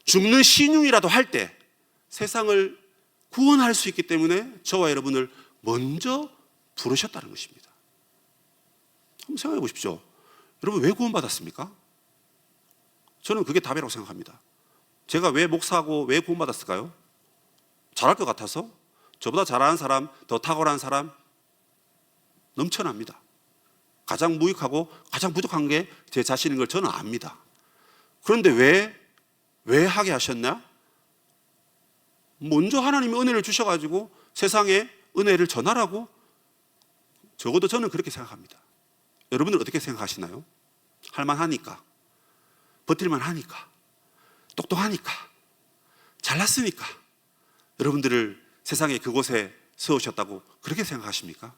죽는 신용이라도 할 때 세상을 구원할 수 있기 때문에 저와 여러분을 먼저 부르셨다는 것입니다. 한번 생각해 보십시오. 여러분, 왜 구원받았습니까? 저는 그게 답이라고 생각합니다. 제가 왜 목사하고 왜 구원받았을까요? 잘할 것 같아서? 저보다 잘하는 사람, 더 탁월한 사람 넘쳐납니다. 가장 무익하고 가장 부족한 게 제 자신인 걸 저는 압니다. 그런데 왜 하게 하셨나? 먼저 하나님이 은혜를 주셔가지고 세상에 은혜를 전하라고, 적어도 저는 그렇게 생각합니다. 여러분들 어떻게 생각하시나요? 할만하니까, 버틸만 하니까, 똑똑하니까, 잘났으니까 여러분들을 세상의 그곳에 세우셨다고 그렇게 생각하십니까?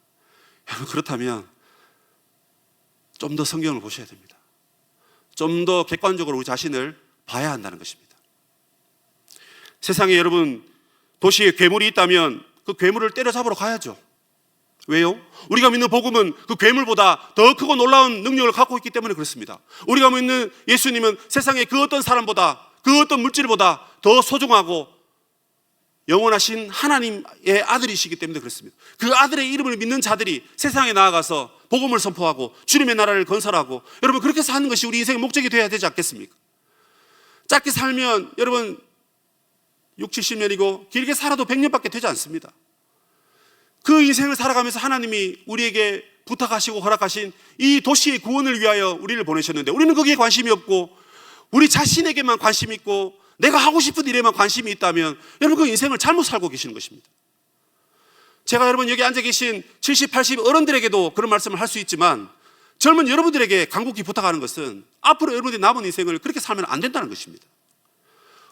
여러분, 그렇다면 좀 더 성경을 보셔야 됩니다. 좀 더 객관적으로 우리 자신을 봐야 한다는 것입니다. 세상에 여러분, 도시에 괴물이 있다면 그 괴물을 때려잡으러 가야죠. 왜요? 우리가 믿는 복음은 그 괴물보다 더 크고 놀라운 능력을 갖고 있기 때문에 그렇습니다. 우리가 믿는 예수님은 세상의 그 어떤 사람보다, 그 어떤 물질보다 더 소중하고 영원하신 하나님의 아들이시기 때문에 그렇습니다. 그 아들의 이름을 믿는 자들이 세상에 나아가서 복음을 선포하고 주님의 나라를 건설하고, 여러분, 그렇게 사는 것이 우리 인생의 목적이 되어야 되지 않겠습니까? 짧게 살면 여러분 6, 70년이고 길게 살아도 100년밖에 되지 않습니다. 그 인생을 살아가면서 하나님이 우리에게 부탁하시고 허락하신 이 도시의 구원을 위하여 우리를 보내셨는데, 우리는 거기에 관심이 없고 우리 자신에게만 관심이 있고 내가 하고 싶은 일에만 관심이 있다면 여러분, 그 인생을 잘못 살고 계시는 것입니다. 제가 여러분 여기 앉아 계신 70, 80 어른들에게도 그런 말씀을 할 수 있지만, 젊은 여러분들에게 간곡히 부탁하는 것은 앞으로 여러분들이 남은 인생을 그렇게 살면 안 된다는 것입니다.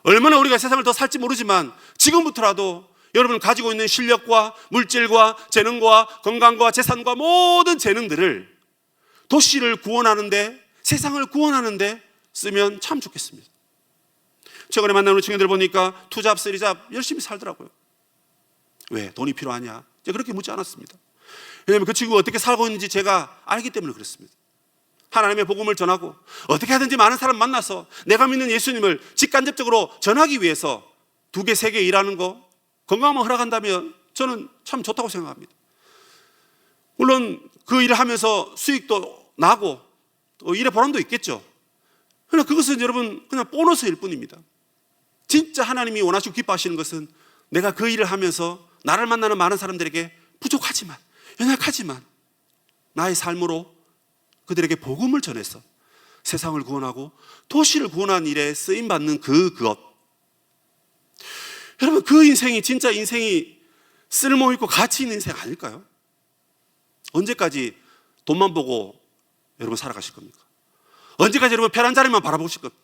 얼마나 우리가 세상을 더 살지 모르지만 지금부터라도 여러분 가지고 있는 실력과 물질과 재능과 건강과 재산과 모든 재능들을 도시를 구원하는데, 세상을 구원하는데 쓰면 참 좋겠습니다. 최근에 만난 우리 청년들 보니까 투잡, 쓰리잡 열심히 살더라고요. 왜? 돈이 필요하냐? 제가 그렇게 묻지 않았습니다. 왜냐하면 그 친구가 어떻게 살고 있는지 제가 알기 때문에 그렇습니다. 하나님의 복음을 전하고 어떻게 하든지 많은 사람 만나서 내가 믿는 예수님을 직간접적으로 전하기 위해서 2개, 3개 일하는 거, 건강만 허락한다면 저는 참 좋다고 생각합니다. 물론 그 일을 하면서 수익도 나고 또 일의 보람도 있겠죠. 그러나 그것은 여러분 그냥 보너스일 뿐입니다. 진짜 하나님이 원하시고 기뻐하시는 것은 내가 그 일을 하면서 나를 만나는 많은 사람들에게 부족하지만, 연약하지만 나의 삶으로 그들에게 복음을 전해서 세상을 구원하고 도시를 구원하는 일에 쓰임받는 그것. 여러분, 그 인생이 진짜 인생이 쓸모있고 가치 있는 인생 아닐까요? 언제까지 돈만 보고 여러분 살아가실 겁니까? 언제까지 여러분 편한 자리만 바라보실 겁니까?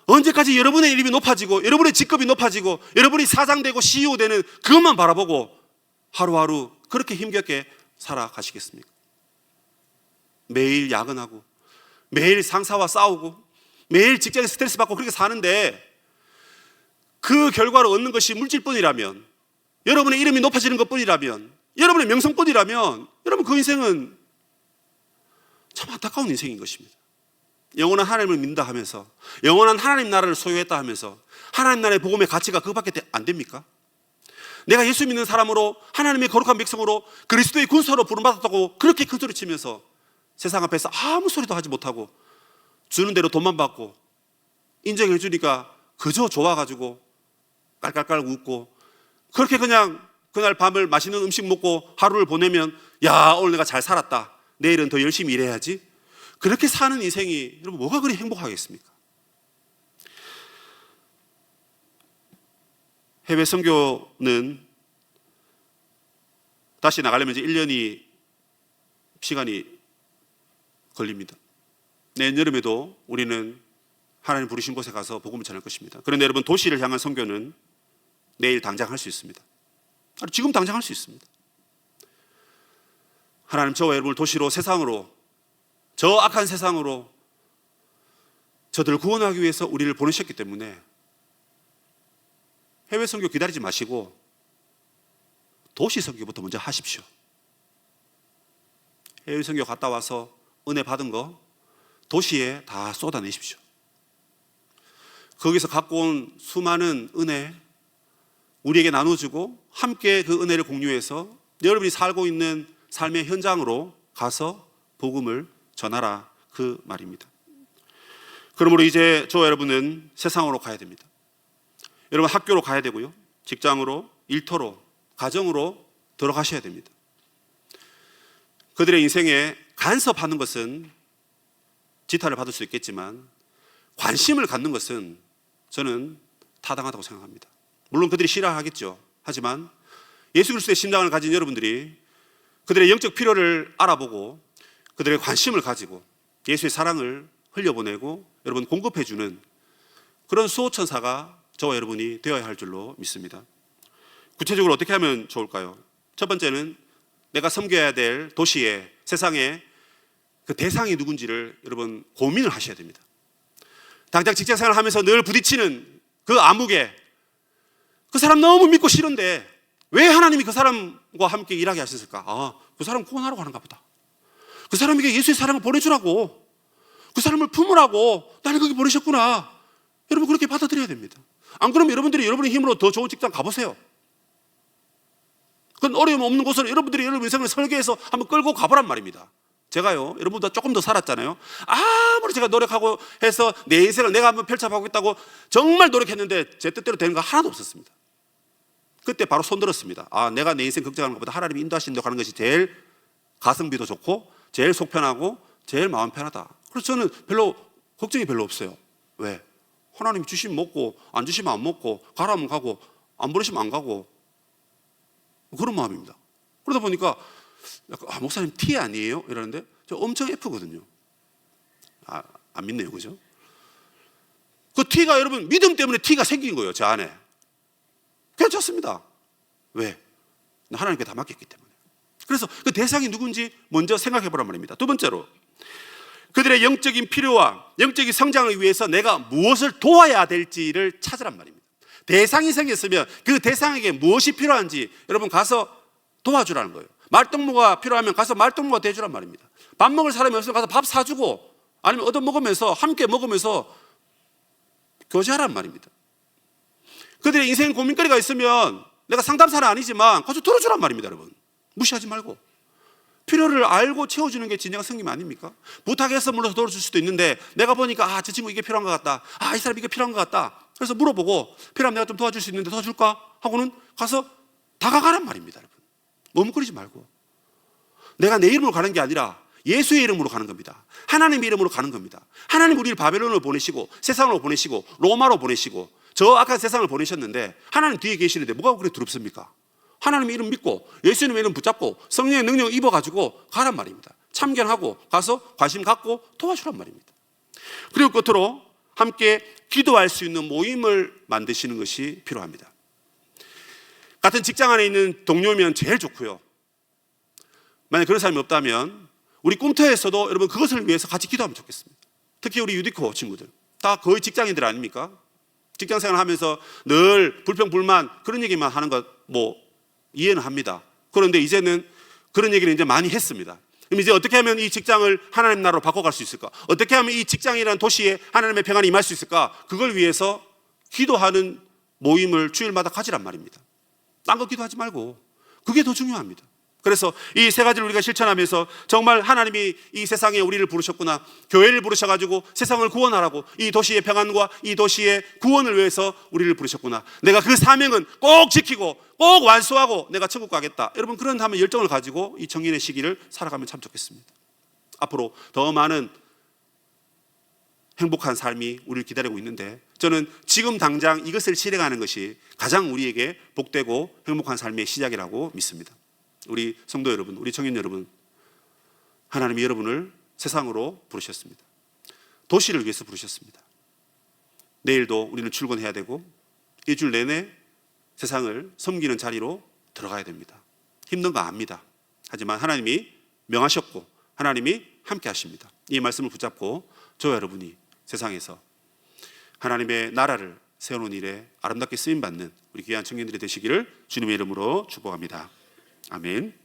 언제까지 여러분의 이름이 높아지고 여러분의 직급이 높아지고 여러분이 사장되고 CEO 되는 그것만 바라보고 하루하루 그렇게 힘겹게 살아가시겠습니까? 매일 야근하고 매일 상사와 싸우고 매일 직장에 스트레스 받고 그렇게 사는데 그 결과로 얻는 것이 물질뿐이라면, 여러분의 이름이 높아지는 것뿐이라면, 여러분의 명성뿐이라면 여러분 그 인생은 참 안타까운 인생인 것입니다. 영원한 하나님을 믿는다 하면서, 영원한 하나님 나라를 소유했다 하면서 하나님 나라의 복음의 가치가 그것밖에 안 됩니까? 내가 예수 믿는 사람으로 하나님의 거룩한 백성으로 그리스도의 군사로 부름받았다고 그렇게 큰 소리 치면서 세상 앞에서 아무 소리도 하지 못하고 주는 대로 돈만 받고 인정해 주니까 그저 좋아가지고 깔깔깔 웃고 그렇게 그냥 그날 밤을 맛있는 음식 먹고 하루를 보내면, 야, 오늘 내가 잘 살았다, 내일은 더 열심히 일해야지, 그렇게 사는 인생이 여러분 뭐가 그리 행복하겠습니까? 해외 선교는 다시 나가려면 이제 1년이 시간이 걸립니다. 내년 여름에도 우리는 하나님 부르신 곳에 가서 복음을 전할 것입니다. 그런데 여러분, 도시를 향한 선교는 내일 당장 할 수 있습니다. 지금 당장 할 수 있습니다. 하나님 저와 여러분을 도시로, 세상으로, 저 악한 세상으로 저들을 구원하기 위해서 우리를 보내셨기 때문에 해외 선교 기다리지 마시고 도시 선교부터 먼저 하십시오. 해외 선교 갔다 와서 은혜 받은 거 도시에 다 쏟아내십시오. 거기서 갖고 온 수많은 은혜 우리에게 나눠주고 함께 그 은혜를 공유해서 여러분이 살고 있는 삶의 현장으로 가서 복음을 전하라, 그 말입니다. 그러므로 이제 저와 여러분은 세상으로 가야 됩니다. 여러분, 학교로 가야 되고요, 직장으로, 일터로, 가정으로 들어가셔야 됩니다. 그들의 인생에 간섭하는 것은 지탄을 받을 수 있겠지만 관심을 갖는 것은 저는 타당하다고 생각합니다. 물론 그들이 싫어하겠죠. 하지만 예수 그리스도의 심장을 가진 여러분들이 그들의 영적 필요를 알아보고 그들의 관심을 가지고 예수의 사랑을 흘려보내고 여러분 공급해주는 그런 수호천사가 저와 여러분이 되어야 할 줄로 믿습니다. 구체적으로 어떻게 하면 좋을까요? 첫 번째는 내가 섬겨야 될 도시에, 세상에 그 대상이 누군지를 여러분 고민을 하셔야 됩니다. 당장 직장생활을 하면서 늘 부딪히는 그 암흑에 그 사람 너무 믿고 싫은데 왜 하나님이 그 사람과 함께 일하게 하셨을까? 그 사람 구원하러 가는가 보다. 그 사람에게 예수의 사랑을 보내주라고, 그 사람을 품으라고 나를 거기 보내셨구나. 여러분 그렇게 받아들여야 됩니다. 안 그러면 여러분들이 여러분의 힘으로 더 좋은 직장 가보세요. 그건 어려움 없는 곳으로 여러분들이 여러분 인생을 설계해서 한번 끌고 가보란 말입니다. 제가요, 여러분보다 조금 더 살았잖아요. 아무리 제가 노력하고 해서 내 인생을 내가 한번 펼쳐보겠다고 정말 노력했는데 제 뜻대로 되는 거 하나도 없었습니다. 그때 바로 손 들었습니다. 내가 내 인생 걱정하는 것보다 하나님이 인도하시는 데 가는 것이 제일 가성비도 좋고 제일 속 편하고 제일 마음 편하다. 그래서 저는 걱정이 별로 없어요. 왜? 하나님이 주시면 먹고 안 주시면 안 먹고 가라면 가고 안 보내시면 안 가고 그런 마음입니다. 그러다 보니까 목사님 T 아니에요? 이러는데 저 엄청 F거든요. 안 믿네요, 그죠? 그 T가 여러분 믿음 때문에 T가 생긴 거예요, 제 안에. 괜찮습니다. 왜? 하나님께 다 맡겼기 때문에. 그래서 그 대상이 누군지 먼저 생각해 보란 말입니다. 두 번째로, 그들의 영적인 필요와 영적인 성장을 위해서 내가 무엇을 도와야 될지를 찾으란 말입니다. 대상이 생겼으면 그 대상에게 무엇이 필요한지 여러분 가서 도와주라는 거예요. 말동무가 필요하면 가서 말동무가 돼주란 말입니다. 밥 먹을 사람이 없으면 가서 밥 사주고 아니면 얻어먹으면서 함께 먹으면서 교제하란 말입니다. 그들의 인생 고민거리가 있으면 내가 상담사는 아니지만 가서 들어주란 말입니다. 여러분 무시하지 말고 필요를 알고 채워주는 게 진정한 성님 아닙니까? 부탁해서 물어서 도와줄 수도 있는데 내가 보니까 저 친구 이게 필요한 것 같다, 이 사람 이게 필요한 것 같다, 그래서 물어보고 필요하면 내가 좀 도와줄 수 있는데 도와줄까? 하고는 가서 다가가란 말입니다. 여러분 머뭇거리지 말고 내가 내 이름으로 가는 게 아니라 예수의 이름으로 가는 겁니다. 하나님의 이름으로 가는 겁니다. 하나님 우리를 바벨론으로 보내시고 세상으로 보내시고 로마로 보내시고 저 악한 세상을 보내셨는데 하나님 뒤에 계시는데 뭐가 그렇게 두렵습니까? 하나님의 이름 믿고 예수님의 이름 붙잡고 성령의 능력 입어가지고 가란 말입니다. 참견하고 가서 관심 갖고 도와주란 말입니다. 그리고 끝으로 함께 기도할 수 있는 모임을 만드시는 것이 필요합니다. 같은 직장 안에 있는 동료면 제일 좋고요. 만약 그런 사람이 없다면 우리 꿈터에서도 여러분 그것을 위해서 같이 기도하면 좋겠습니다. 특히 우리 유디코 친구들 다 거의 직장인들 아닙니까? 직장생활 하면서 늘 불평불만 그런 얘기만 하는 것 이해는 합니다. 그런데 이제는 그런 얘기를 이제 많이 했습니다. 그럼 이제 어떻게 하면 이 직장을 하나님 나라로 바꿔갈 수 있을까? 어떻게 하면 이 직장이라는 도시에 하나님의 평안이 임할 수 있을까? 그걸 위해서 기도하는 모임을 주일마다 가지란 말입니다. 딴 거 기도하지 말고 그게 더 중요합니다. 그래서 이 세 가지를 우리가 실천하면서 정말 하나님이 이 세상에 우리를 부르셨구나, 교회를 부르셔가지고 세상을 구원하라고, 이 도시의 평안과 이 도시의 구원을 위해서 우리를 부르셨구나, 내가 그 사명은 꼭 지키고 꼭 완수하고 내가 천국 가겠다, 여러분 그런 다음에 열정을 가지고 이 청년의 시기를 살아가면 참 좋겠습니다. 앞으로 더 많은 행복한 삶이 우리를 기다리고 있는데 저는 지금 당장 이것을 실행하는 것이 가장 우리에게 복되고 행복한 삶의 시작이라고 믿습니다. 우리 성도 여러분, 우리 청년 여러분, 하나님이 여러분을 세상으로 부르셨습니다. 도시를 위해서 부르셨습니다. 내일도 우리는 출근해야 되고 일주일 내내 세상을 섬기는 자리로 들어가야 됩니다. 힘든 거 압니다. 하지만 하나님이 명하셨고 하나님이 함께 하십니다. 이 말씀을 붙잡고 저와 여러분이 세상에서 하나님의 나라를 세우는 일에 아름답게 쓰임받는 우리 귀한 청년들이 되시기를 주님의 이름으로 축복합니다. 아멘.